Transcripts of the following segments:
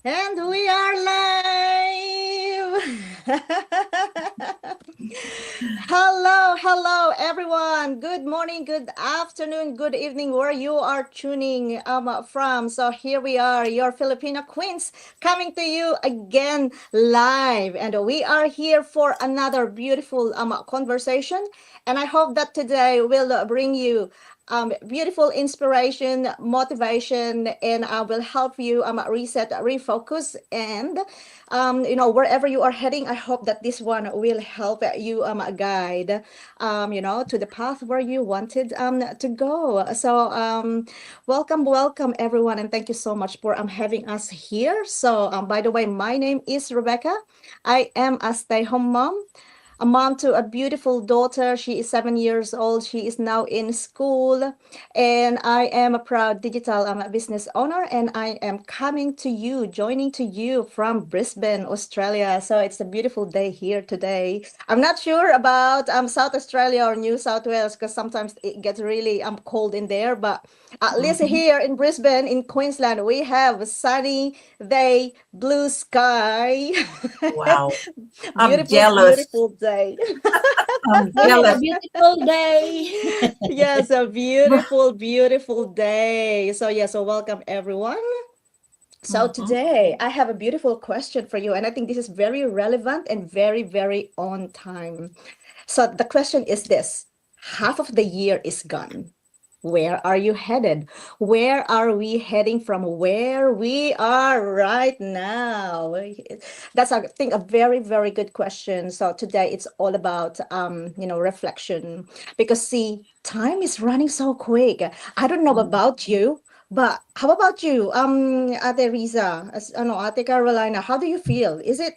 And we are live. Hello, everyone. Good morning, good afternoon, good evening, where you are tuning from. So here we are, your Filipino queens, coming to you again live, and we are here for another beautiful conversation. And I hope that today will bring you beautiful inspiration, motivation, and will help you reset, refocus, and wherever you are heading. I hope that this one will help you guide to the path where you wanted to go. So welcome everyone, and thank you so much for having us here. So by the way, my name is Rebecca. I am a stay-home mom, a mom to a beautiful daughter. She is 7 years old. She is now in school. And I am a proud digital business owner. And I am coming to you, joining to you from Brisbane, Australia. So it's a beautiful day here today. I'm not sure about South Australia or New South Wales because sometimes it gets really cold in there. But at least Mhm. here in Brisbane, in Queensland, we have a sunny day, blue sky. Wow. I'm Beautiful, jealous. beautiful day. I'm Yes, a jealous. beautiful day. Yes, a beautiful, beautiful day. So welcome everyone. So Mhm. today I have a beautiful question for you, and I think this is very relevant and very, very on time. So the question is this: half of the year is gone. Where are you headed? Where are we heading from where we are right now? That's, I think, a very, very good question. So today it's all about, reflection, because see, time is running so quick. I don't know Mhm. about you, but how about you, Ate Riza, no, Ate Carolina? How do you feel? Is it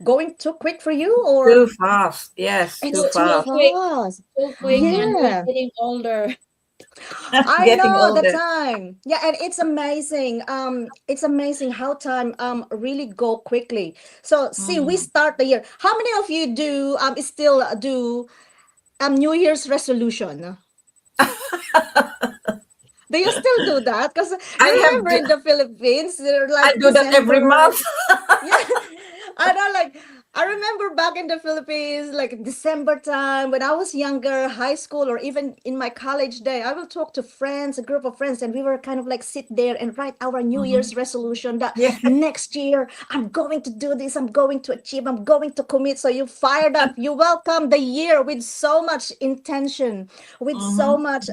going too quick for you, or Too fast. Yes, it's too So, too so fast. quick, fast? so quick, Mhm. and we're Yeah. getting older. I Getting know the older. time. Yeah, and it's amazing. It's amazing how time really go quickly. So see, we Mhm. start the year. How many of you do still do New Year's resolution? Do you still do that? Because I have remember in the Philippines, they're I like do that every December. month. Yeah, I know. Like I remember back in the Philippines, like December time when I was younger, high school, or even in my college day, I will talk to friends, a group of friends, and we were kind of like sit there and write our New Mhm. Year's resolution that Yeah. next year I'm going to do this, I'm going to achieve, I'm going to commit. So you fired up, you welcome the year with so much intention, with so Mhm. much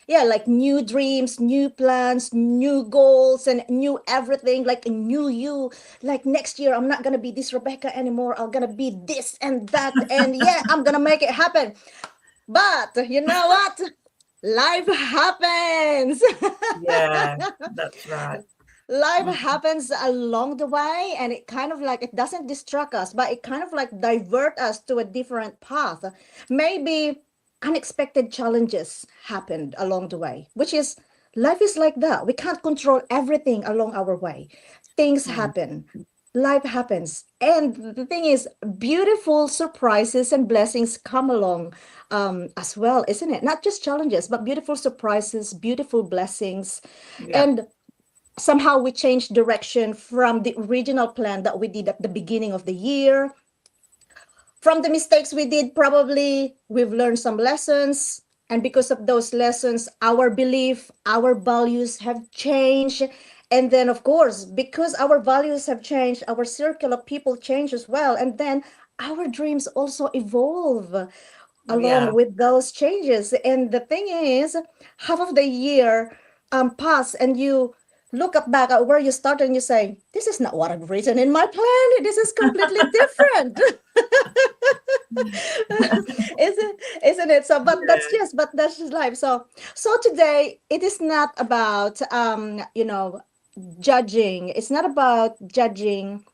yeah, like new dreams, new plans, new goals, and new everything, like a new you. Like next year I'm not gonna be this Rebecca anymore, I'm gonna be this and that, and yeah, I'm gonna make it happen. But you know what, life happens. Yeah, that's right. Life Mhm. happens along the way, and it kind of like, it doesn't distract us, but it kind of like divert us to a different path. Maybe unexpected challenges happened along the way, which is, life is like that. We can't control everything along our way. Things Mhm. happen, life happens, and the thing is, beautiful surprises and blessings come along as well, isn't it? Not just challenges, but beautiful surprises, beautiful blessings. Yeah. And somehow we changed direction from the original plan that we did at the beginning of the year. From the mistakes we did, probably we've learned some lessons. And because of those lessons, our belief, our values have changed. And then, of course, because our values have changed, our circle of people change as well. And then our dreams also evolve along Yeah. with those changes. And the thing is, half of the year pass, and you look up back at where you started and you say, this is not what I've written in my plan. This is completely different. Isn't it? So, but that's Yeah. just, but that's just life. So today it is not about judging. It's not about judging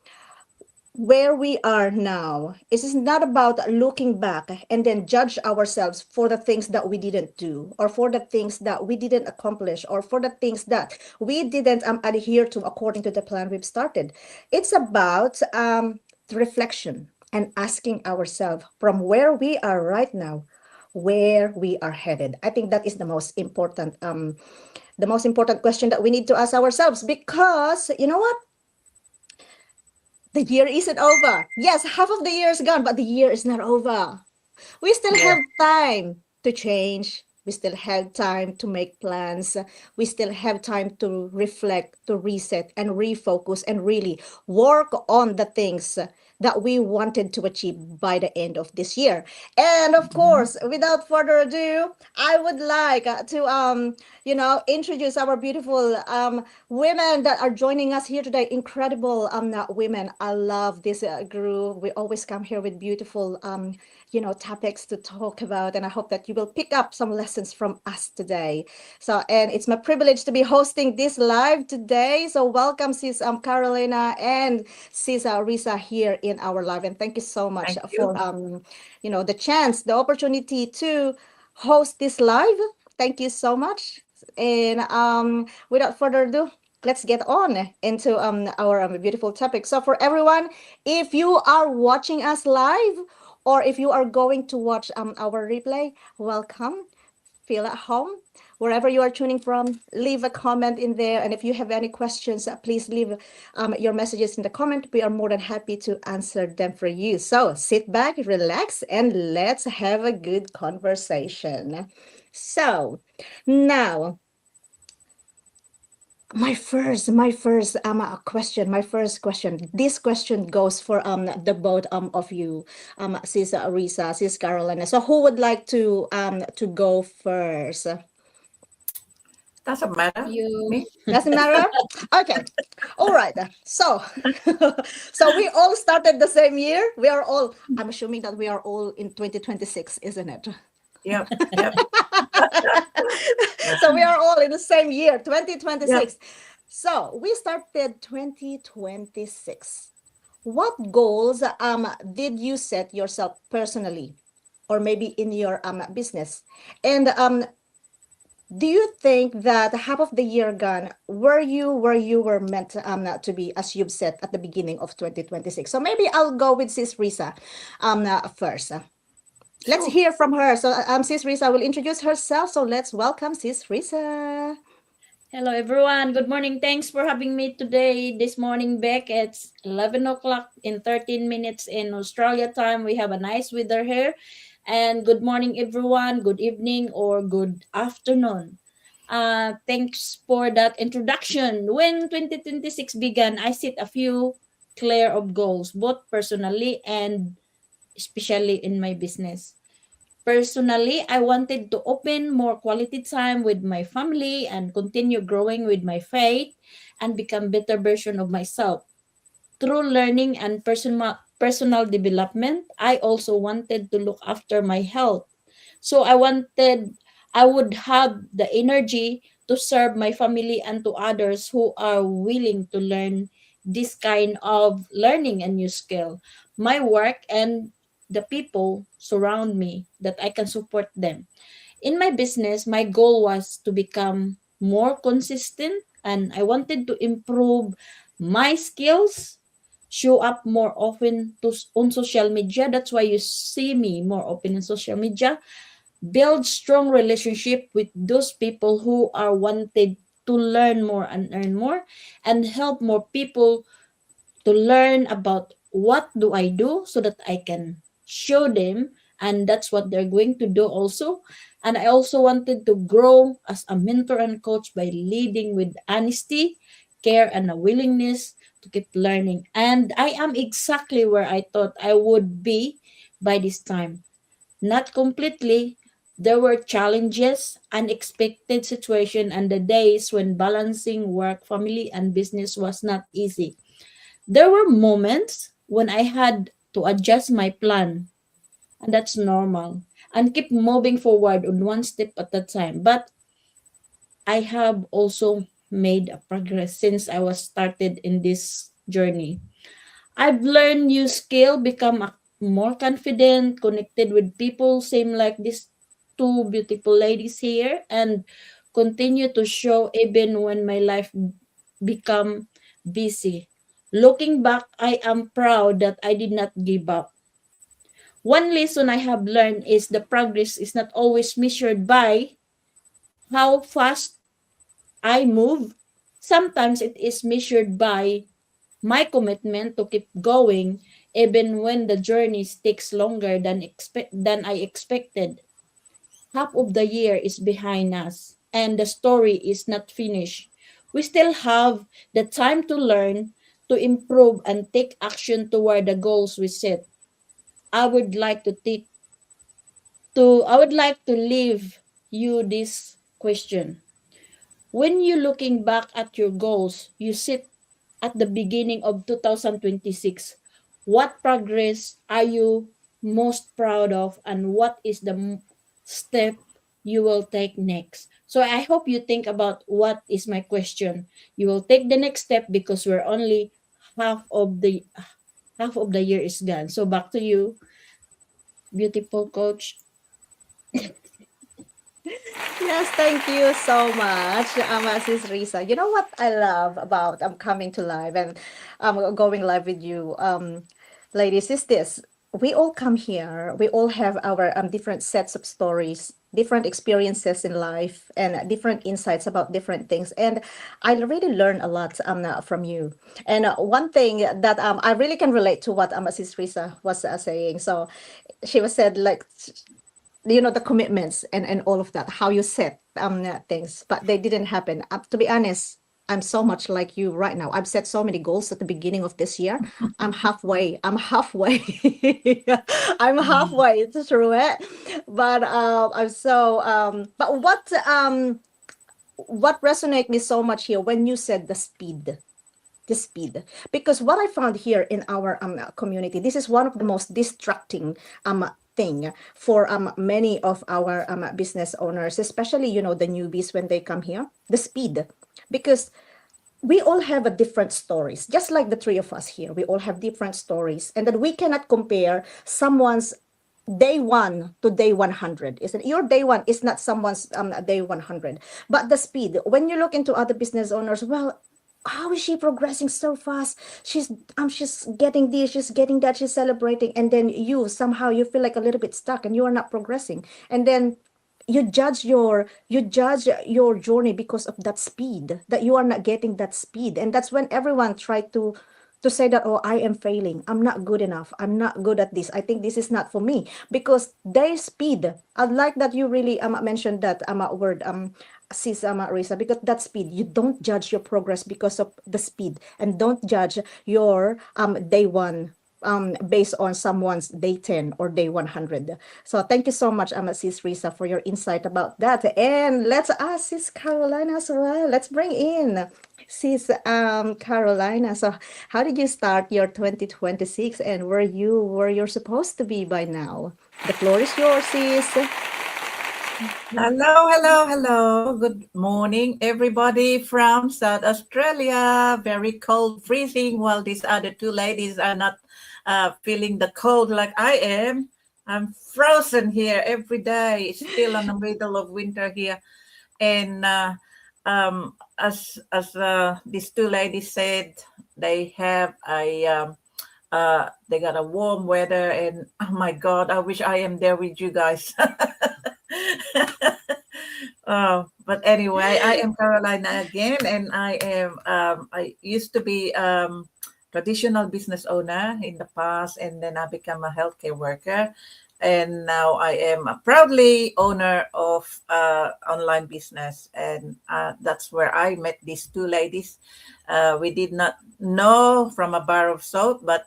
where we are now. It is not about looking back and then judge ourselves for the things that we didn't do, or for the things that we didn't accomplish, or for the things that we didn't adhere to according to the plan we've started. It's about the reflection and asking ourselves from where we are right now, where we are headed. I think that is the most important question that we need to ask ourselves, because you know what? the year isn't over. Yes, half of the year is gone, but the year is not over. We still Yeah. have time to change. We still have time to make plans. We still have time to reflect, to reset, and refocus, and really work on the things that we wanted to achieve by the end of this year. And of Mhm. course, without further ado, I would like to introduce our beautiful women that are joining us here today. Incredible women. I love this group. We always come here with beautiful topics to talk about, and I hope that you will pick up some lessons from us today. So, and it's my privilege to be hosting this live today. So welcome, sis Carolina and sis Risa here in our live, and thank you so much Thank for you. the chance, the opportunity to host this live. Thank you so much. And without further ado, let's get on into our beautiful topic. So for everyone, if you are watching us live, or if you are going to watch our replay, welcome. Feel at home. Wherever you are tuning from, leave a comment in there. And if you have any questions, please leave your messages in the comment. We are more than happy to answer them for you. So sit back, relax, and let's have a good conversation. So now, my first question, this question goes for the both of you, sis Risa, sis Carolina. So who would like to go first? Doesn't matter. You. Me? Doesn't matter. Okay, all right. So so we all started the same year. We are all, I'm assuming that we are all in 2026, isn't it? Yep. Yep. So we are all in the same year, Yep. 2026. So we started 2026. What goals did you set yourself personally, or maybe in your business? And do you think that half of the year gone, were you where you were meant to be, as you've said at the beginning of 2026? So maybe I'll go with Sis Risa first. Let's Sure. hear from her. So Sis Risa will introduce herself. So let's welcome Sis Risa. Hello, everyone. Good morning. Thanks for having me today. This morning, Beck. It's 11 o'clock in 13 minutes in Australia time. We have a nice weather here. And good morning, everyone. Good evening or good afternoon. Thanks for that introduction. When 2026 began, I set a few clear of goals, both personally and especially in my business. Personally, I wanted to open more quality time with my family and continue growing with my faith and become better version of myself. Through learning and personal development, I also wanted to look after my health. So I would have the energy to serve my family and to others who are willing to learn this kind of learning a new skill. My work and the people surround me that I can support them. In my business, my goal was to become more consistent and I wanted to improve my skills, show up more often on social media. That's why you see me more often in social media. Build strong relationship with those people who are wanted to learn more and earn more, and help more people to learn about what do I do so that I can show them, and that's what they're going to do also. And I also wanted to grow as a mentor and coach by leading with honesty, care, and a willingness to keep learning. And I am exactly where I thought I would be by this time. Not completely. There were challenges, unexpected situation, and the days when balancing work, family, and business was not easy. There were moments when I had to adjust my plan, and that's normal, and keep moving forward on one step at a time. But I have also made a progress since I was started in this journey. I've learned new skill, become more confident, connected with people, same like these two beautiful ladies here, and continue to show even when my life become busy. Looking back, I am proud that I did not give up. One lesson I have learned is the progress is not always measured by how fast I move. Sometimes it is measured by my commitment to keep going even when the journey takes longer than I expected. Half of the year is behind us and the story is not finished. We still have the time to learn, to improve and take action toward the goals we set. I would like to take I would like to leave you this question. When you looking back at your goals you set at the beginning of 2026, what progress are you most proud of and what is the step you will take next? So I hope you think about what is my question. You will take the next step because we're only half of the half of the year is gone. So back to you, beautiful coach. Yes, thank you so much, Sis Risa. You know what I love about coming to live and going live with you, ladies, is this. We all come here. We all have our different sets of stories, different experiences in life, and different insights about different things. And I really learn a lot from you. And one thing that I really can relate to what Sis Risa was saying. So she was said like the commitments and all of that, how you set things, but they didn't happen. To be honest, I'm so much like you right now. I've set so many goals at the beginning of this year. I'm halfway I'm halfway through it. But I'm so but what resonate me so much here when you said the speed, because what I found here in our community, this is one of the most distracting thing for many of our business owners, especially the newbies when they come here, the speed. Because we all have a different stories, just like the three of us here, we all have different stories, and that we cannot compare someone's day one to day 100. Isn't your day one is not someone's day 100. But the speed, when you look into other business owners, well, how is she progressing so fast? She's getting this, she's getting that, she's celebrating, and then you somehow you feel like a little bit stuck and you are not progressing. And then you judge your journey because of that speed, that you are not getting that speed. And that's when everyone try to say that, oh, I am failing, I'm not good enough, I'm not good at this, I think this is not for me, because their speed. I like that you really mentioned that word, sis Risa, because that speed, you don't judge your progress because of the speed, and don't judge your day one based on someone's day 10 or day 100. So thank you so much, sis Risa, for your insight about that. And let's ask sis Carolina as well. Let's bring in sis Carolina. So how did you start your 2026, and were you where you're supposed to be by now? The floor is yours, sis. Hello, hello, hello. Good morning, everybody from South Australia. Very cold, freezing, while these other two ladies are not feeling the cold like I am. I'm frozen here every day. It's still in the middle of winter here. And as these two ladies said, they have they got a warm weather, and oh my God, I wish I am there with you guys. But anyway, I am Carolina again, and I used to be traditional business owner in the past, and then I become a healthcare worker, and now I am a proudly owner of online business, and that's where I met these two ladies. We did not know from a bar of soap, but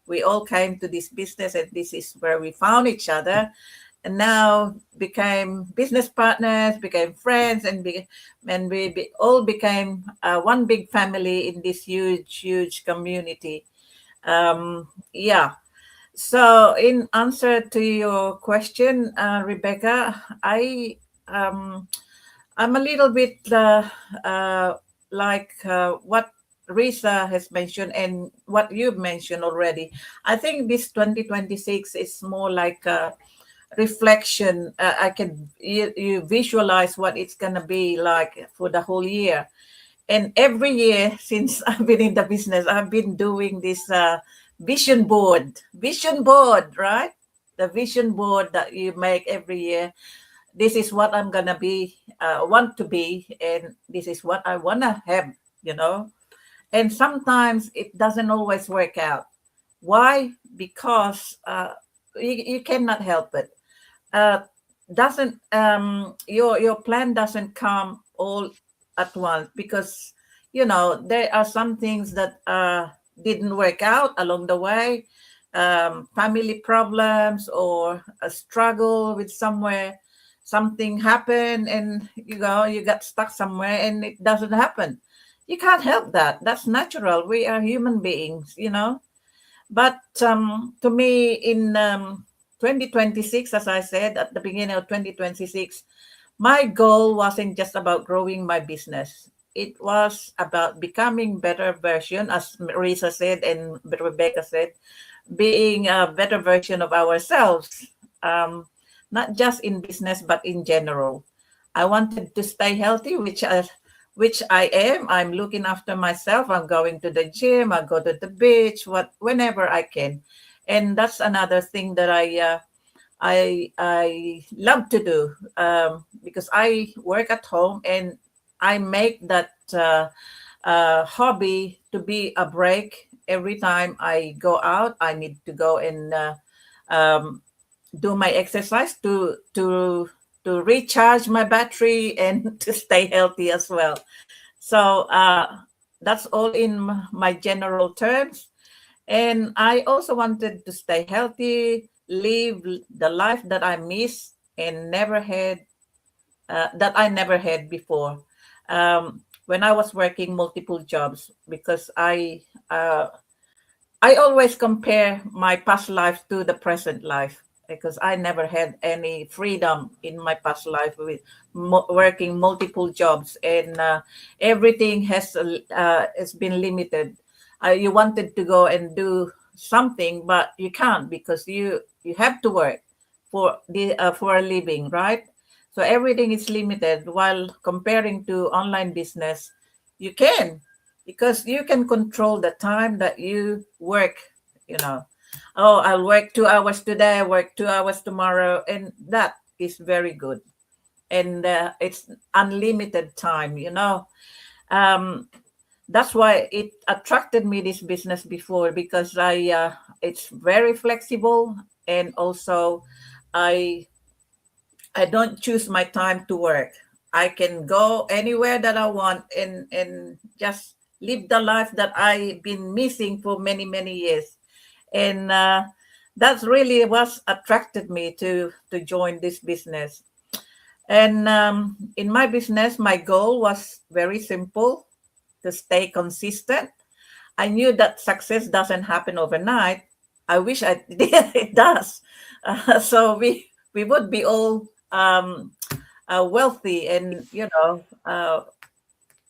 we all came to this business, and this is where we found each other, and now became business partners, became friends, and all became one big family in this huge community. Yeah. So, in answer to your question, Rebecca, I'm a little bit like what Risa has mentioned and what you've mentioned already. I think this 2026 is more like a reflection. I can you visualize what it's gonna be like for the whole year. And every year since I've been in the business, I've been doing this vision board, right? The vision board that you make every year. This is what I'm gonna be, want to be, and this is what I wanna have, you know. and sometimes it doesn't always work out. Why? Because you cannot help it. uh, doesn't your plan doesn't come all at once, because there are some things that didn't work out along the way, family problems or a struggle with somewhere, something happened, and you got stuck somewhere and it doesn't happen. You can't help that. That's natural. We are human beings. But to me, in 2026, as I said at the beginning of 2026, my goal wasn't just about growing my business. It was about becoming better version, as Marisa said and Rebecca said, being a better version of ourselves, um, not just in business but in general. I wanted to stay healthy, which I am. I'm looking after myself. I'm going to the gym. I go to the beach, whenever I can, and that's another thing that I love to do, because I work at home and I make that hobby to be a break. Every time I go out, I need to go and um, do my exercise to recharge my battery and to stay healthy as well. So that's all in my general terms. And I also wanted to stay healthy, live the life that I miss and never had, that I never had before. When I was working multiple jobs, because I always compare my past life to the present life, because I never had any freedom in my past life with working multiple jobs, and everything has been limited. You wanted to go and do something, but you can't, because you have to work for a living, right? So everything is limited. While comparing to online business, you can, because you can control the time that you work. You know, oh, I'll work 2 hours today, work 2 hours tomorrow, and that is very good. And it's unlimited time. Um, that's why it attracted me this business before, because it's very flexible, and also I I don't choose my time to work. I can go anywhere that I want, and just live the life that I've been missing for many many years. And that's really what attracted me to join this business. And in my business, my goal was very simple: to stay consistent. I knew that success doesn't happen overnight. I wish it does. So we would be all wealthy, and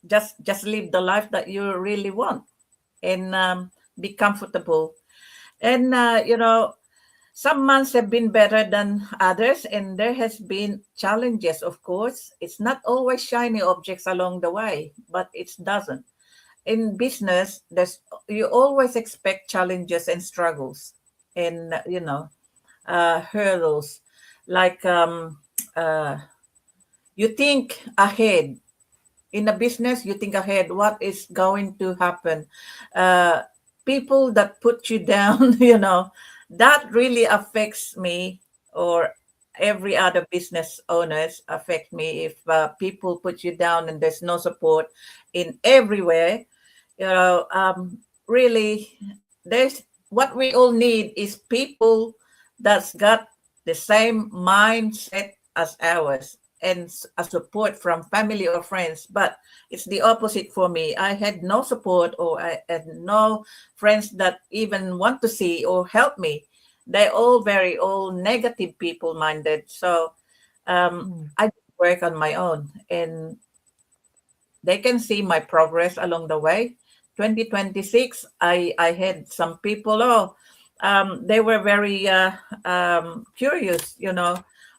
just live the life that you really want, and be comfortable. And some months have been better than others, and there has been challenges. Of course, it's not always shiny objects along the way, but it doesn't. In business, there's you always expect challenges and struggles, and hurdles, like uh, you think ahead. In a business, you think ahead what is going to happen. uh, People that put you down, that really affects me, or every other business owners affect me. If people put you down and there's no support in everywhere, really, there's what we all need is people that's got the same mindset as ours, and a support from family or friends. But it's the opposite for me. I had no support, or I had no friends that even want to see or help me. They're all negative people minded. So I work on my own, and they can see my progress along the way. 2026, I had some people, they were very curious,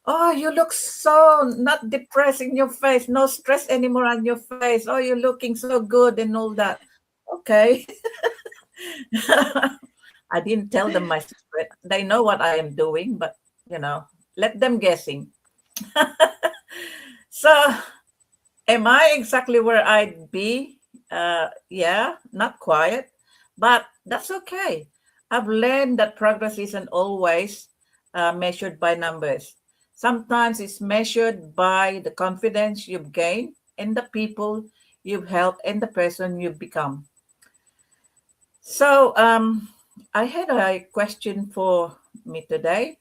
oh, you look so not depressed in your face, no stress anymore on your face, oh, you're looking so good and all that. Okay. I didn't tell them my secret. They know what I am doing, but let them guessing. So am I exactly where I'd be Yeah, not quiet, but that's okay. I've learned that progress isn't always measured by numbers. Sometimes it's measured by the confidence you've gained and the people you've helped and the person you've become. So, I had a question for me today.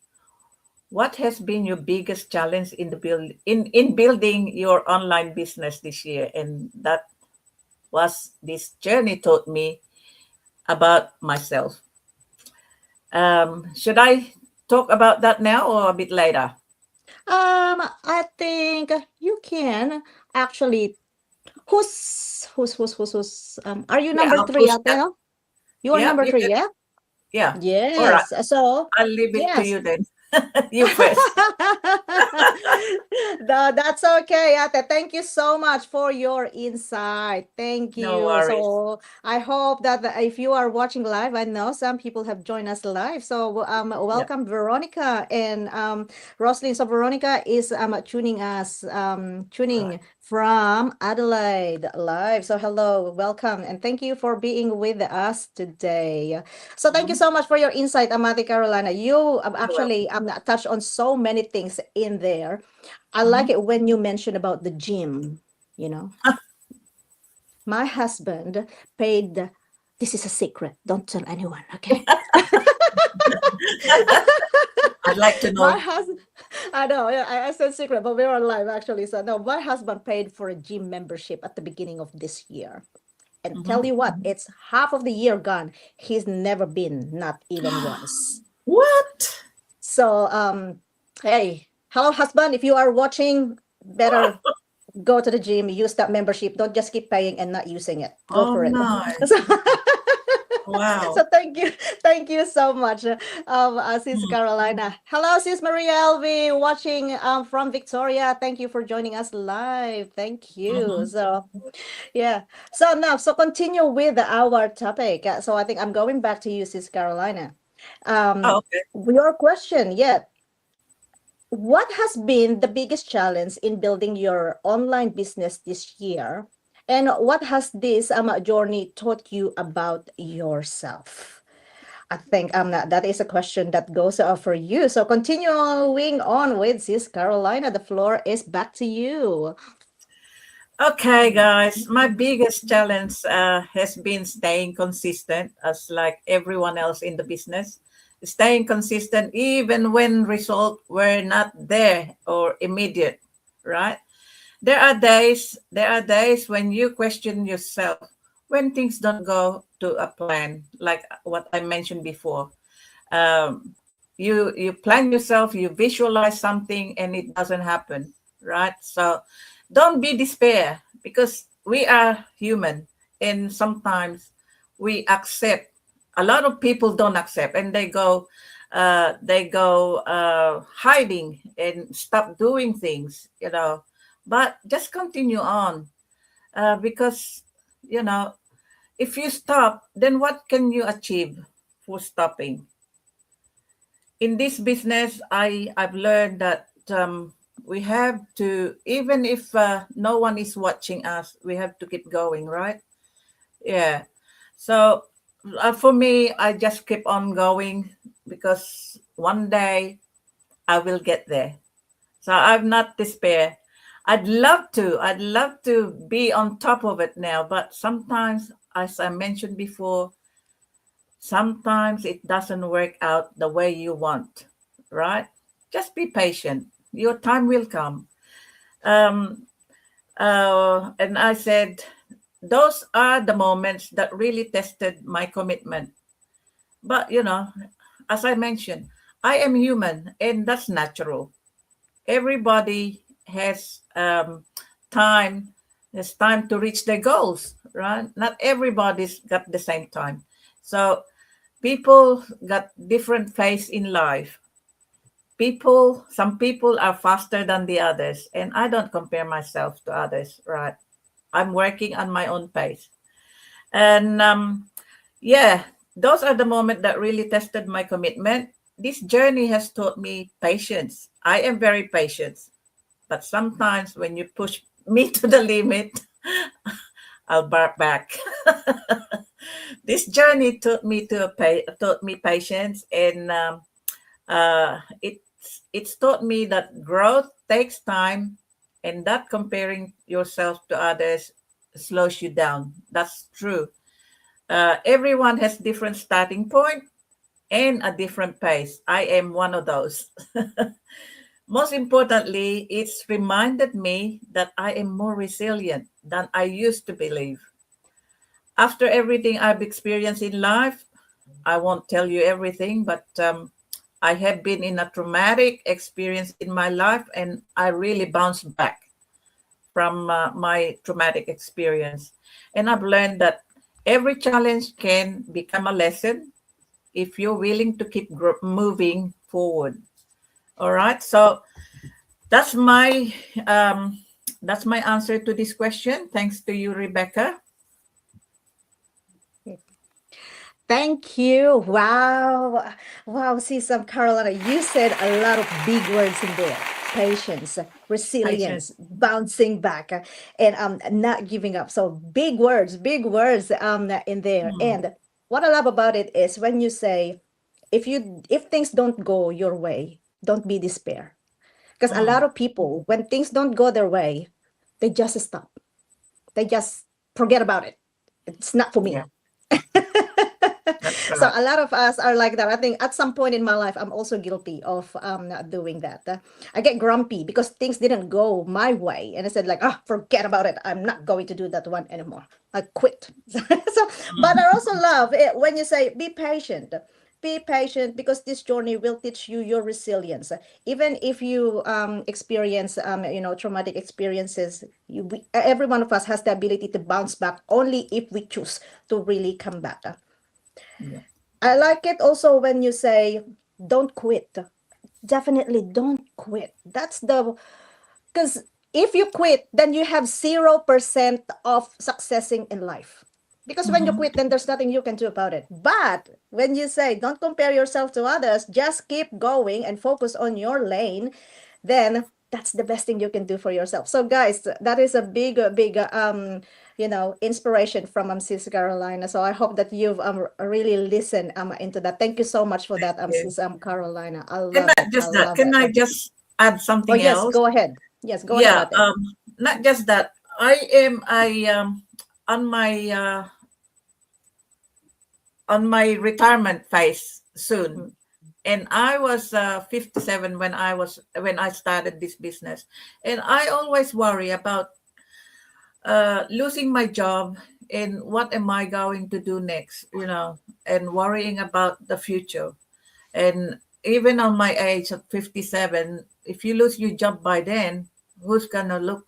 What has been your biggest challenge in the in building your online business this year? And that was this journey taught me about myself. Should I talk about that now or a bit later? I think you can actually. Who's are you Yeah, number I'll three, push Ate? that. No? You are Yeah, number you three, can. yeah? Yeah. All right. Yes. So, I'll leave it to yes. you then. You first. No, that's okay, Ate. Thank you so much for your insight. Thank No you. worries. So I hope that if you are watching live, I know some people have joined us live. So Yeah. welcome Veronica and Roslyn. So Veronica is All right. tuning from Adelaide live. So hello, welcome, and thank you for being with us today. So thank you Mhm. so much for your insight, Amati Carolina. You You're welcome. actually touched on so many things in there. I like Mhm. it when you mentioned about the gym. You know, my husband paid. This is a secret. Don't tell anyone, okay? I'd like to My know. husband, I know, yeah, I said secret, but we were live actually. So no, my husband paid for a gym membership at the beginning of this year. And tell Mhm. you what, it's half of the year gone. He's never been, not even once. What? So, hey, hello, husband. If you are watching, better go to the gym, use that membership. Don't just keep paying and not using it. Go Oh for it. no. So, Wow. so thank you so much, Sis Mm. Carolina. Hello, Sis Maria Elvi, watching from Victoria. Thank you for joining us live. Thank you. Mhm. So, yeah. So now, so continue with our topic. So I think I'm going back to you, Sis Carolina. Oh, Um, okay. your question, yeah. What has been the biggest challenge in building your online business this year? And what has this journey taught you about yourself? I think that is a question that goes for you. So continuing on with Sis Carolina, the floor is back to you. Okay, guys. My biggest challenge has been staying consistent, as like everyone else in the business. Staying consistent even when results were not there or immediate, right? There are days when you question yourself when things don't go to a plan, like what I mentioned before. You plan yourself, you visualize something, and it doesn't happen, right? So don't be despair because we are human, and sometimes we accept. A lot of people don't accept, and they go hiding and stop doing things, but just continue on, because you know if you stop, then what can you achieve for stopping? In this business, I've learned that we have to, even if no one is watching us, we have to keep going, right? Yeah. So for me, I just keep on going because one day I will get there. So I'm not despair. I'd love to be on top of it now, but sometimes, as I mentioned before, sometimes it doesn't work out the way you want, right? Just be patient. Your time will come. Um, and I said, those are the moments that really tested my commitment. But, as I mentioned, I am human and that's natural. Everybody time has time to reach their goals, right? Not everybody's got the same time. So people got different pace in life. Some people are faster than the others, and I don't compare myself to others, right? I'm working on my own pace. And yeah, those are the moments that really tested my commitment. This journey has taught me patience. I am very patient, but sometimes when you push me to the limit, I'll bark back. This journey taught me patience, and it's taught me that growth takes time, and that comparing yourself to others slows you down. That's true. Everyone has different starting point and a different pace. I am one of those. Most importantly, it's reminded me that I am more resilient than I used to believe. After everything I've experienced in life, I won't tell you everything, but I have been in a traumatic experience in my life, and I really bounced back from my traumatic experience. And I've learned that every challenge can become a lesson if you're willing to keep moving forward. All right. So that's my um, that's my answer to this question. Thanks to you, Rebecca. Thank you. Wow. Wow. See, some Carolina, you said a lot of big words in there. Patience, Patient. resilience, bouncing back, and not giving up. So big words in there. Hmm. And what I love about it is when you say, if things don't go your way, don't be despair. Because a lot Hmm. of people, when things don't go their way, they just stop. They just forget about it. It's not for Yeah, me. that's So right. a lot of us are like that. I think at some point in my life, I'm also guilty of not doing that. I get grumpy because things didn't go my way, and I said like, ah, forget about it. I'm not going to do that one anymore. I quit. So, but I also love it when you say, be patient. Be patient because this journey will teach you your resilience. Even if you experience, traumatic experiences, every one of us has the ability to bounce back only if we choose to really come back. Yeah. I like it also when you say, don't quit. Definitely don't quit. That's the, because if you quit, then you have 0% of successing in life. Because when you Hmm. quit, then there's nothing you can do about it. But when you say, don't compare yourself to others, just keep going and focus on your lane, then that's the best thing you can do for yourself. So, guys, that is a big, inspiration from Sis Carolina. So I hope that you've really listened into that. Thank you so much for that, Yeah. Sis Carolina. I And love not it. I just that. love Can I it. just add Oh, something yes, else? go ahead. Yes, go ahead, Yeah. Ate. Not just that. I on my uh, on my retirement phase soon, Mm. and I was 57 when I started this business, and I always worry about losing my job and what am I going to do next, and worrying about the future. And even on my age at 57, if you lose your job by then, who's gonna look,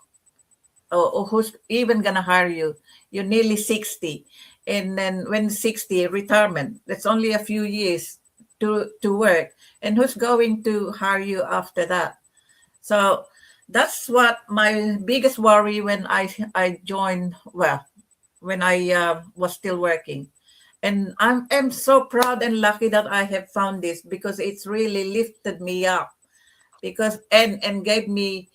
or who's even gonna hire you? You're nearly 60, and then when 60, retirement. That's only a few years to work, and who's going to hire you after that? So that's what my biggest worry when I joined. Well, when I was still working. And I'm so proud and lucky that I have found this because it's really lifted me up because and gave me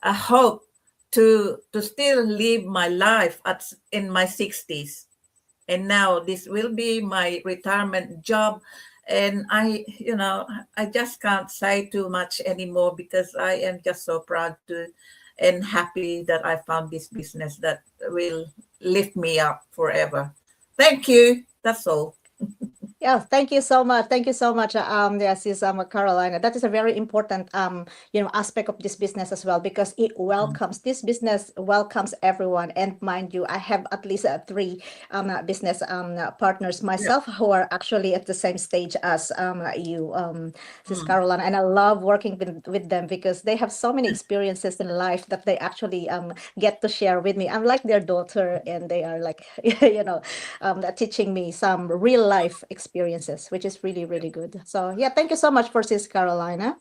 a hope to still live my life in my 60s. And now this will be my retirement job, and I just can't say too much anymore because I am just so proud to and happy that I found this business that will lift me up forever. Thank you. That's all. Yeah, thank you so much. Thank you so much. Yes, is Carolina. That is a very important aspect of this business as well because it Mm. welcomes this business welcomes everyone. And mind you, I have at least three business partners Yeah. myself who are actually at the same stage as you, Sis Mm. Carolina, and I love working with them because they have so many experiences in life that they actually get to share with me. I'm like their daughter, and they are like teaching me some real life experiences, which is really, really good. So, yeah, thank you so much for Sis Carolina.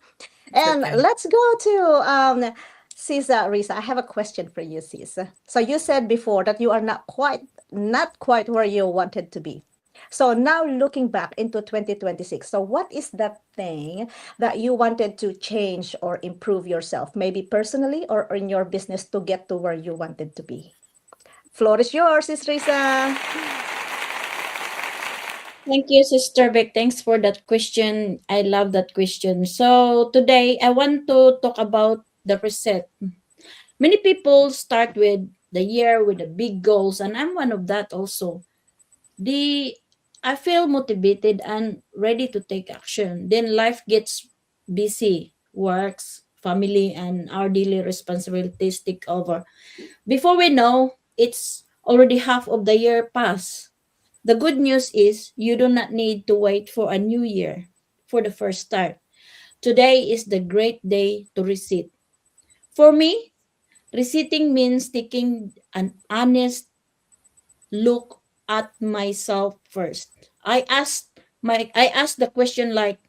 It's And okay. let's go to Sis Risa. I have a question for you, Sis. So, you said before that you are not quite where you wanted to be. So now looking back into 2026, so what is that thing that you wanted to change or improve yourself, maybe personally or in your business to get to where you wanted to be? Floor is yours, Sis Risa. Thank you, Sister Beck. Thanks for that question. I love that question. So today I want to talk about the reset. Many people start with the year with the big goals, and I'm one of that also. The I feel motivated and ready to take action. Then life gets busy, works, family, and our daily responsibilities take over. Before we know, it's already half of the year past. The good news is you do not need to wait for a new year for the first start. Today is the great day to reset. For me, resetting means taking an honest look at myself first. I asked the question like,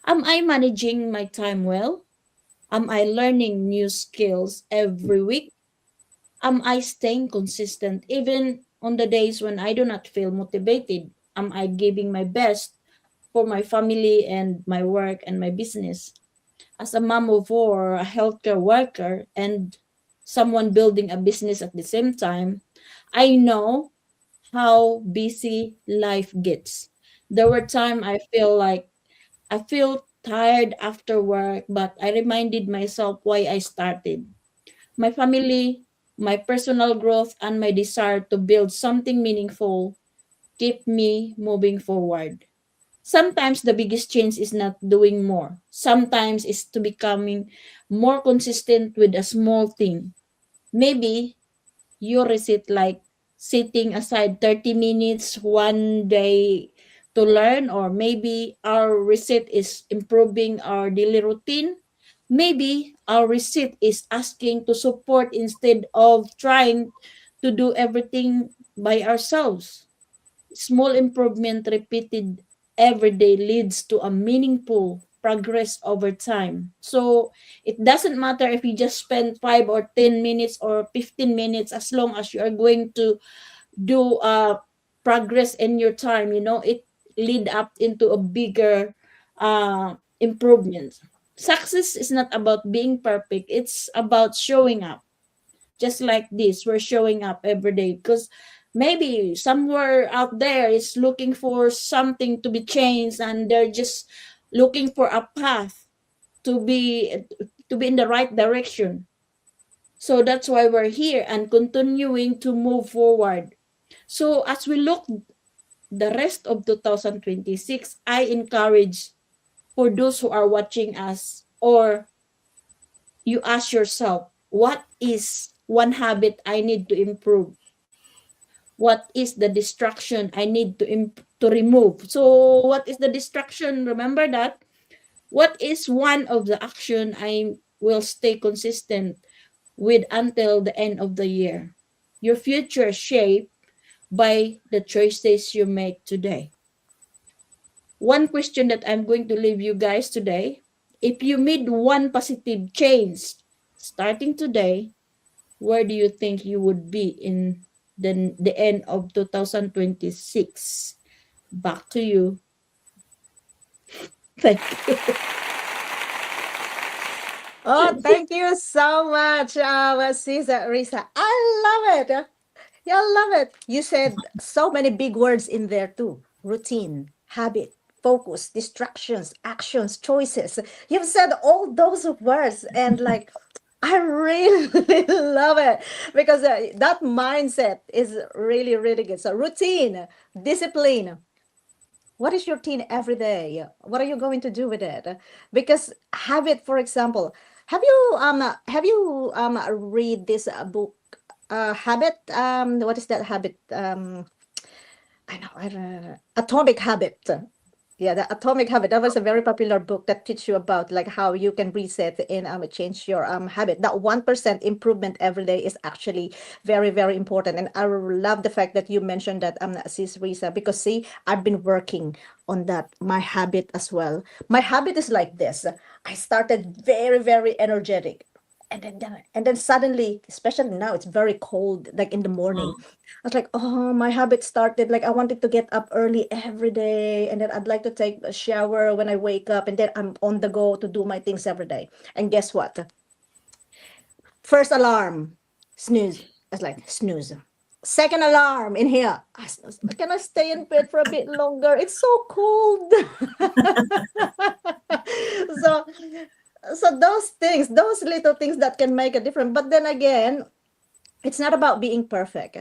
am I managing my time well? Am I learning new skills every week? Am I staying consistent even on the days when I do not feel motivated? Am I giving my best for my family and my work and my business? As a mom of four, a healthcare worker, and someone building a business at the same time, I know how busy life gets. There were times I feel tired after work, but I reminded myself why I started. My family, my personal growth, and my desire to build something meaningful keep me moving forward. Sometimes the biggest change is not doing more. Sometimes it's to becoming more consistent with a small thing. Maybe you reset like sitting aside 30 minutes one day to learn, or maybe our reset is improving our daily routine. Maybe our reset is asking to support instead of trying to do everything by ourselves. Small improvement repeated every day leads to a meaningful progress over time. So it doesn't matter if you just spend 5 or 10 minutes or 15 minutes, as long as you are going to do progress in your time, it lead up into a bigger improvement. Success is not about being perfect, it's about showing up. Just like this, we're showing up every day because maybe somewhere out there is looking for something to be changed, and they're just looking for a path to be in the right direction. So that's why we're here and continuing to move forward. So as we look the rest of 2026, I encourage for those who are watching us, or you ask yourself, what is one habit I need to improve? What is the distraction I need to remove? So what is the distraction? Remember that. What is one of the action I will stay consistent with until the end of the year? Your future shaped by the choices you make today. One question that I'm going to leave you guys today: if you made one positive change starting today, where do you think you would be in the end of 2026? Back to you. Thank you. Oh, thank you so much, Sis Risa. I love it. Yeah, I love it. You said so many big words in there too: routine, habit, focus, distractions, actions, choices. You've said all those words, and like, I really love it because that mindset is really, really good. So, routine, discipline. What is your routine every day? What are you going to do with it? Because habit, for example, have you read this book, habit? What is that habit? I don't know. Atomic Habit. Yeah, the Atomic Habit. That was a very popular book that teach you about like how you can reset and change your habit. That 1% improvement every day is actually very, very important. And I love the fact that you mentioned that Sis Risa, because see, I've been working on that, my habit as well. My habit is like this. I started very, very energetic. And then suddenly, especially now, it's very cold, like in the morning. Mm. I was like, oh, my habit started like I wanted to get up early every day, and then I'd like to take a shower when I wake up, and then I'm on the go to do my things every day. And guess what? First alarm, snooze. I was like, snooze. Second alarm in here. Can I stay in bed for a bit longer? It's so cold. so those things, those little things that can make a difference. But then again, it's not about being perfect.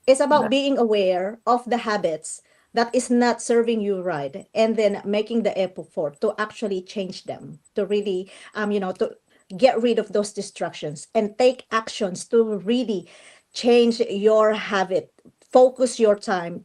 It's about being aware of the habits that is not serving you right, and then making the effort to actually change them, to really to get rid of those distractions and take actions to really change your habit, focus your time.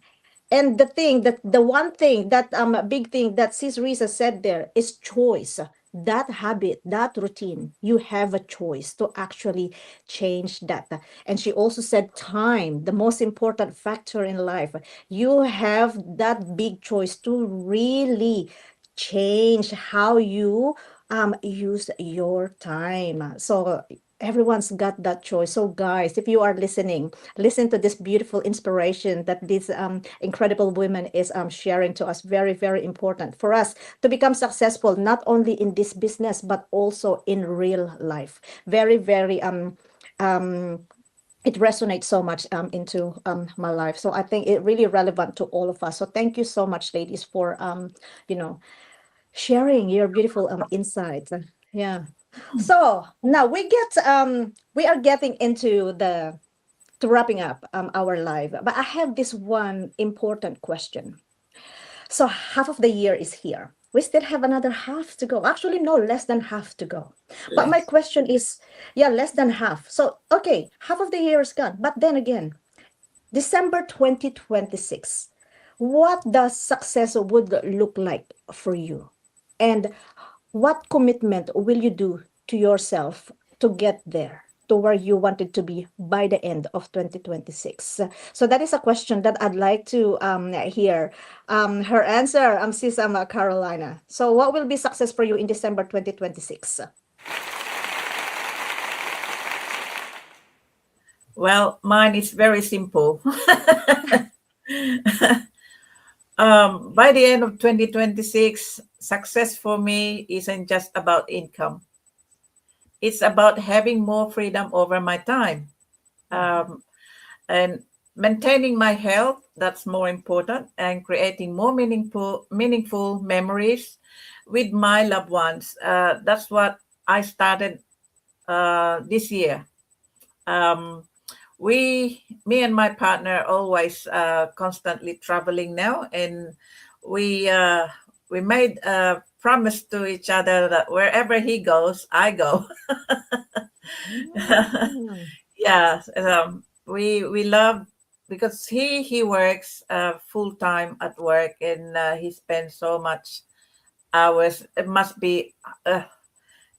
And the one thing that a big thing that Sis Risa said there is choice. That habit, that routine, you have a choice to actually change that. And she also said time, the most important factor in life. You have that big choice to really change how you use your time. So everyone's got that choice. So guys, if you are listening, listen to this beautiful inspiration that this incredible woman is sharing to us. Very, very important for us to become successful, not only in this business, but also in real life. Very, very um it resonates so much into my life. So I think it really relevant to all of us. So thank you so much, ladies, for you know sharing your beautiful insights. Yeah. So now we are getting into the to wrapping up our live, but I have this one important question. So half of the year is here. We still have another half to go. Actually, no, less than half to go. But my Yes. question is, yeah, less than half. So okay, half of the year is gone. But then again, December 2026, what does success would look like for you? And what commitment will you do to yourself to get there, to where you wanted to be by the end of 2026? So that is a question that I'd like to hear her answer, Sis Carolina. So what will be success for you in December 2026? Well, mine is very simple. By the end of 2026, success for me isn't just about income. It's about having more freedom over my time, um, and maintaining my health. That's more important, and creating more meaningful memories with my loved ones. That's what I started this year. Um, me and my partner always constantly traveling now, and we made a promise to each other that wherever he goes, I go. Mm. Yeah, we love because he works full time at work, and he spends so much hours. It must be.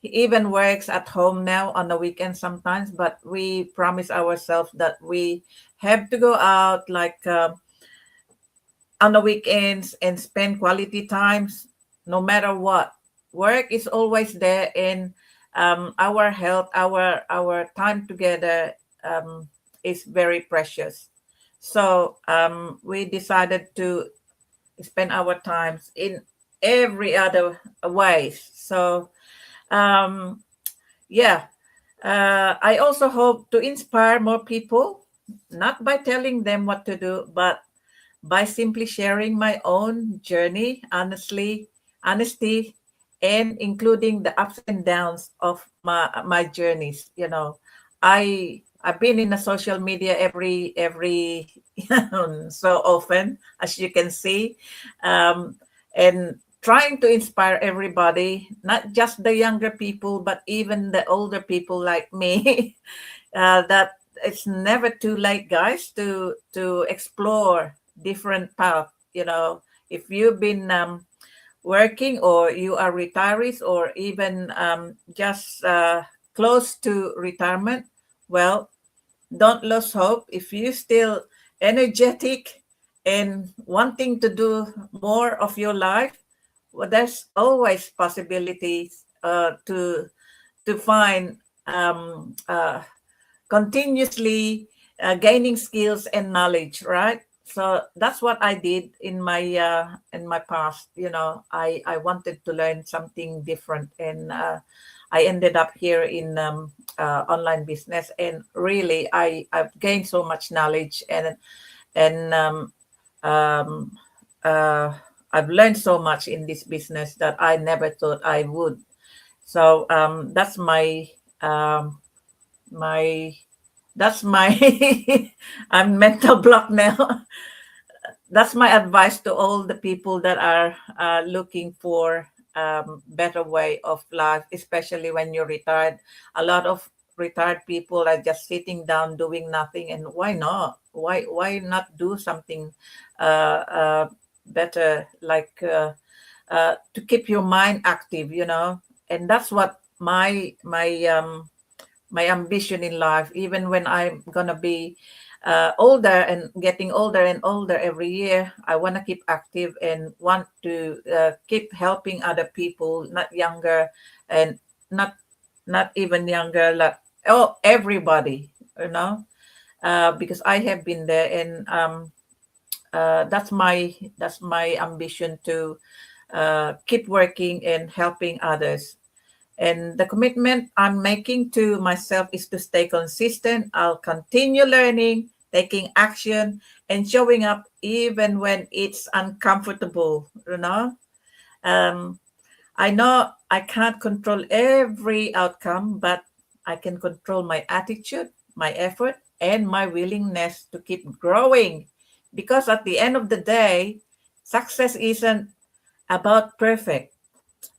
He even works at home now on the weekend sometimes, but we promise ourselves that we have to go out like on the weekends and spend quality times no matter what. Work is always there, and our health, our time together is very precious. So we decided to spend our times in every other ways. So um, yeah, I also hope to inspire more people, not by telling them what to do, but by simply sharing my own journey, honesty, and including the ups and downs of my journeys. I've been in the social media every so often, as you can see, um, and trying to inspire everybody, not just the younger people, but even the older people like me, that it's never too late, guys, to explore different path. If you've been working, or you are retirees, or even just close to retirement, well, don't lose hope. If you still energetic and wanting to do more of your life, well, there's always possibilities to find continuously gaining skills and knowledge, right? So that's what I did in my past. I wanted to learn something different, and I ended up here in online business, and really I've gained so much knowledge, and um, uh, I've learned so much in this business that I never thought I would. So that's um, my my I'm mental block now. That's my advice to all the people that are looking for better way of life, especially when you're retired. A lot of retired people are just sitting down doing nothing, and why not? Why not do something better, like to keep your mind active, you know? And that's what my ambition in life, even when I'm gonna be older and getting older and older every year. I want to keep active and want to keep helping other people, not younger, and not not even younger, like, oh, everybody, you know. Because I have been there, and that's my ambition to keep working and helping others. And the commitment I'm making to myself is to stay consistent. I'll continue learning, taking action, and showing up even when it's uncomfortable, you know. Um, I know I can't control every outcome, but I can control my attitude, my effort, and my willingness to keep growing. Because at the end of the day, success isn't about perfect.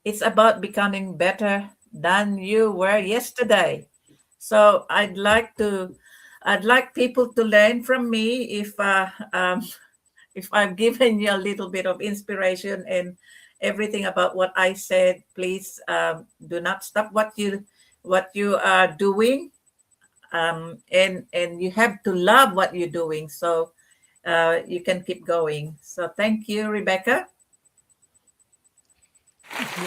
It's about becoming better than you were yesterday. So I'd like people to learn from me. If I've given you a little bit of inspiration and everything about what I said, please do not stop what you are doing, and you have to love what you're doing, so you can keep going. So thank you, Rebecca.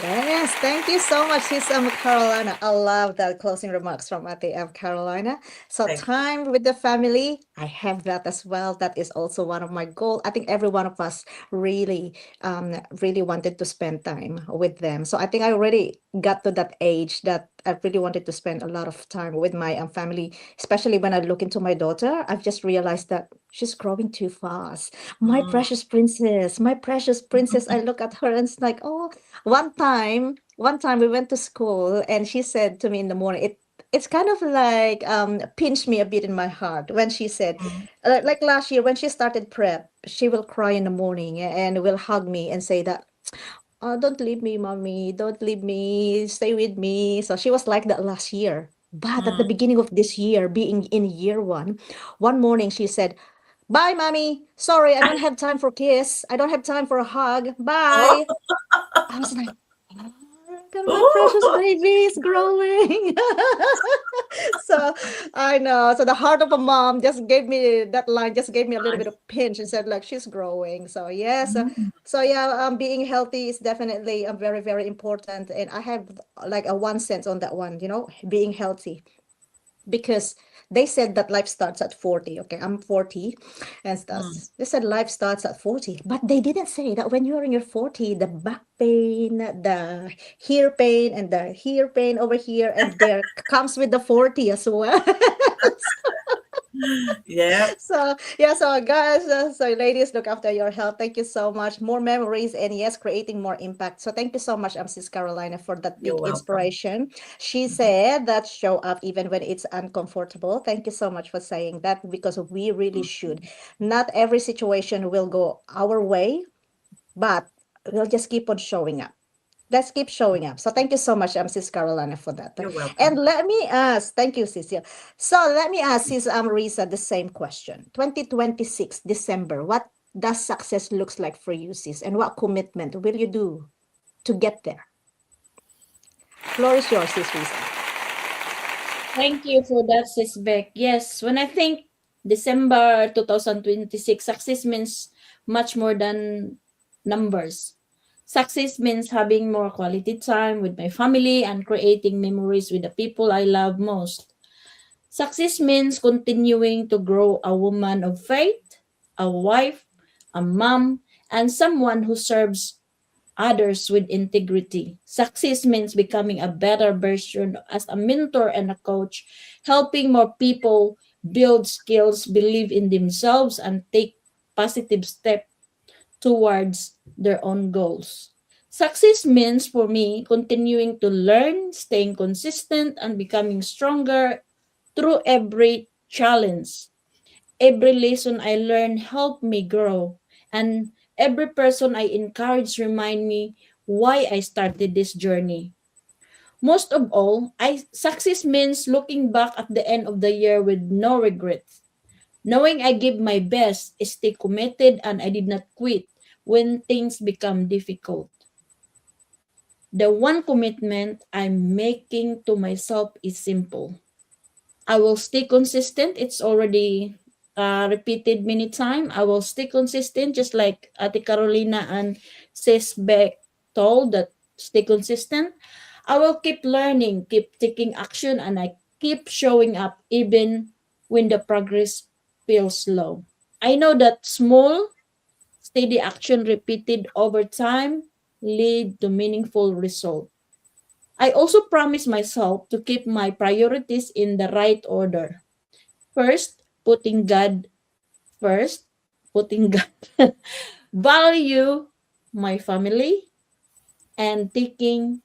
Yes, thank you so much, Sis Carolina. I love that closing remarks from Ate Carolina. So, Thank you. time with the family, I have that as well. That is also one of my goals. I think every one of us really, really wanted to spend time with them. So, I think I already got to that age that I really wanted to spend a lot of time with my family, especially when I look into my daughter. I've just realized that she's growing too fast. My Mm. precious princess, my precious princess. I look at her and it's like, oh, one time we went to school and she said to me in the morning, it's kind of like pinched me a bit in my heart when she said, Mm. like last year when she started prep, she will cry in the morning and will hug me and say that, oh, don't leave me, mommy, don't leave me, stay with me. So she was like that last year. But at the Mm. beginning of this year, being in year one morning she said, bye, mommy. Sorry, I don't have time for kiss. I don't have time for a hug. Oh, Bye. I was like, "Oh, look at my precious oh. baby is growing." So I know. So the heart of a mom just gave me that line, just gave me a little bit of pinch and said, like, she's growing. So yes. Mm. So yeah, being healthy is definitely very, very important. And I have like a 1 cent on that one, being healthy, because they said that life starts at 40. Okay, I'm 40, and Mm. they said life starts at 40, but they didn't say that when you're in your 40, the back pain, the here pain, and the here pain over here, and there comes with the 40 as well. Yeah, So yeah, so guys, so ladies, look after your health. Thank you so much. More memories, and yes, creating more impact. So thank you so much, Sis Carolina, for that you're big welcome. inspiration. She Mhm. said that show up even when it's uncomfortable. Thank you so much for saying that, because we really should. Not every situation will go our way, but we'll just keep on showing up. Let's keep showing up. So thank you so much, Sis Carolina, for that. You're And welcome. let me ask, thank you, Cecilia. So let me ask Sis Risa the same question. 2026 December, what does success looks like for you, Sis? And what commitment will you do to get there? Floor is yours, Sis Risa. Thank you for that, Sis Beck. Yes, when I think December 2026, success means much more than numbers. Success means having more quality time with my family and creating memories with the people I love most. Success means continuing to grow a woman of faith, a wife, a mom, and someone who serves others with integrity. Success means becoming a better version as a mentor and a coach, helping more people build skills, believe in themselves, and take positive steps towards their own goals. Success means for me continuing to learn, staying consistent, and becoming stronger through every challenge. Every lesson I learn help me grow, and every person I encourage remind me why I started this journey. Most of all, I success means looking back at the end of the year with no regrets, knowing I gave my best, stay committed, and I did not quit when things become difficult. The one commitment I'm making to myself is simple. I will stay consistent. It's already repeated many times. I will stay consistent, just like Ate Carolina and Sis Beck told that stay consistent. I will keep learning, keep taking action, and I keep showing up even when the progress feels slow. I know that small, steady action repeated over time lead to meaningful result. I also promise myself to keep my priorities in the right order. First, putting God first, putting God, value my family, and taking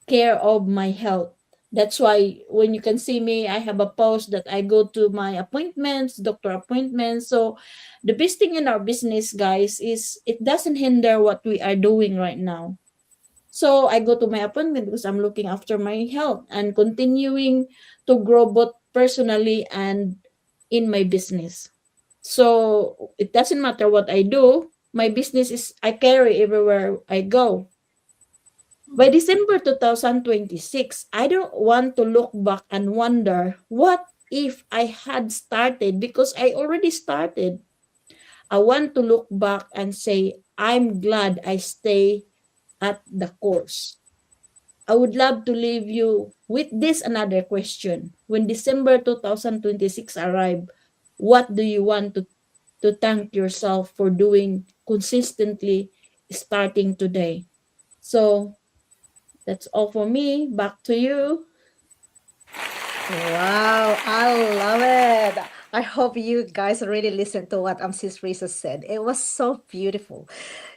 care of my health. That's why when you can see me, I have a post that I go to my appointments, doctor appointments. So the best thing in our business, guys, is it doesn't hinder what we are doing right now. So I go to my appointment because I'm looking after my health and continuing to grow both personally and in my business. So it doesn't matter what I do. My business is I carry everywhere I go. By December 2026, I don't want to look back and wonder what if I had started because I already started. I want to look back and say, I'm glad I stay at the course. I would love to leave you with this another question. When December 2026 arrive, what do you want to thank yourself for doing consistently starting today? So that's all for me. Back to you. Wow, I love it. I hope you guys really listened to what Sis Risa said. It was so beautiful.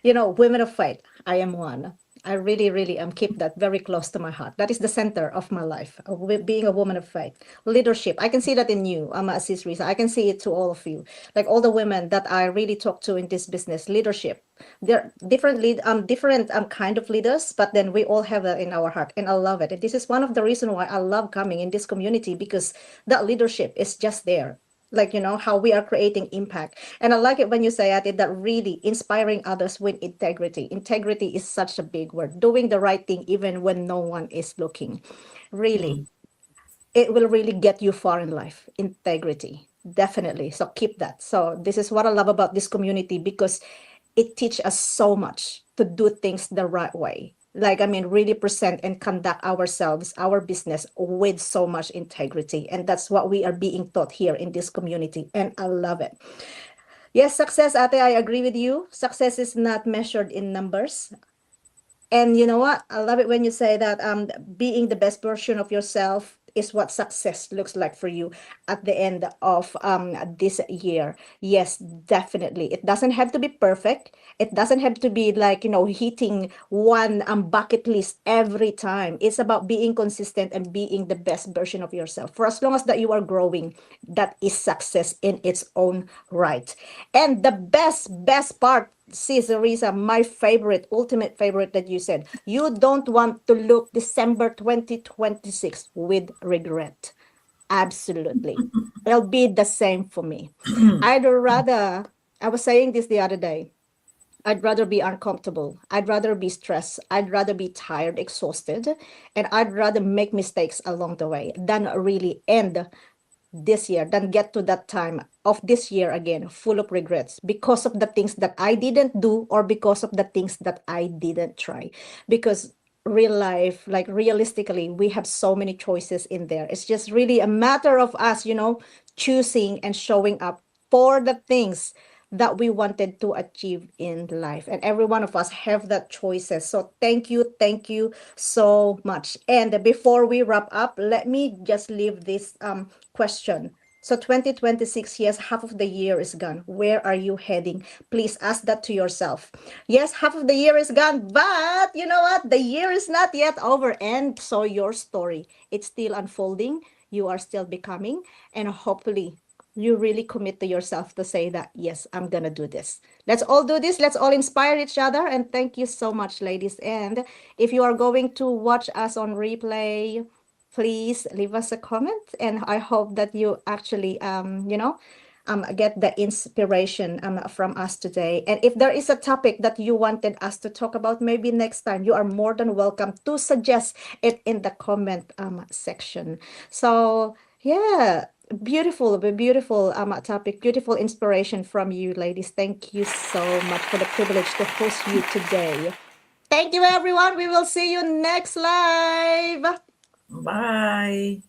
You know, women of faith, I am one. I really, really keep that very close to my heart. That is the center of my life, being a woman of faith. Leadership, I can see that in you, Sis Risa. I can see it to all of you. Like all the women that I really talk to in this business, leadership. They're different kind of leaders, but then we all have that in our heart, and I love it. And this is one of the reason why I love coming in this community because that leadership is just there. Like how we are creating impact, and I like it when you say it that really inspiring others with integrity. Integrity is such a big word. Doing the right thing even when no one is looking. Really, it will really get you far in life. Integrity, definitely. So keep that. So this is what I love about this community because it teaches us so much to do things the right way. Like, I mean, really present and conduct ourselves, our business with so much integrity. And that's what we are being taught here in this community. And I love it. Yes, success, Ate, I agree with you. Success is not measured in numbers. And you know what? I love it when you say that being the best version of yourself is what success looks like for you at the end of this year. Yes, definitely. It doesn't have to be perfect. It doesn't have to be like, hitting one bucket list every time. It's about being consistent and being the best version of yourself. For as long as that you are growing, that is success in its own right. And the best part, Sis Risa, my favorite, ultimate favorite that you said, you don't want to look December 2026 with regret. Absolutely. It'll be the same for me. I'd rather, I was saying this the other day, I'd rather be uncomfortable. I'd rather be stressed. I'd rather be tired, exhausted, and I'd rather make mistakes along the way than really end this year, than get to that time of this year again full of regrets because of the things that I didn't do or because of the things that I didn't try. Because real life, like realistically, we have so many choices in there. It's just really a matter of us, choosing and showing up for the things that we wanted to achieve in life. And every one of us have that choices. So thank you so much. And before we wrap up, let me just leave this question. So 2026, yes, half of the year is gone. Where are you heading? Please ask that to yourself. Yes, half of the year is gone, but you know what? The year is not yet over. And so your story, it's still unfolding. You are still becoming, and hopefully you really commit to yourself to say that, yes, I'm gonna do this. Let's all do this. Let's all inspire each other. And thank you so much, ladies. And if you are going to watch us on replay, please leave us a comment. And I hope that you actually, get the inspiration from us today. And if there is a topic that you wanted us to talk about, maybe next time, you are more than welcome to suggest it in the comment section. So, yeah, beautiful topic, beautiful inspiration from you, ladies. Thank you so much for the privilege to host you today. Thank you, everyone. We will see you next live. Bye.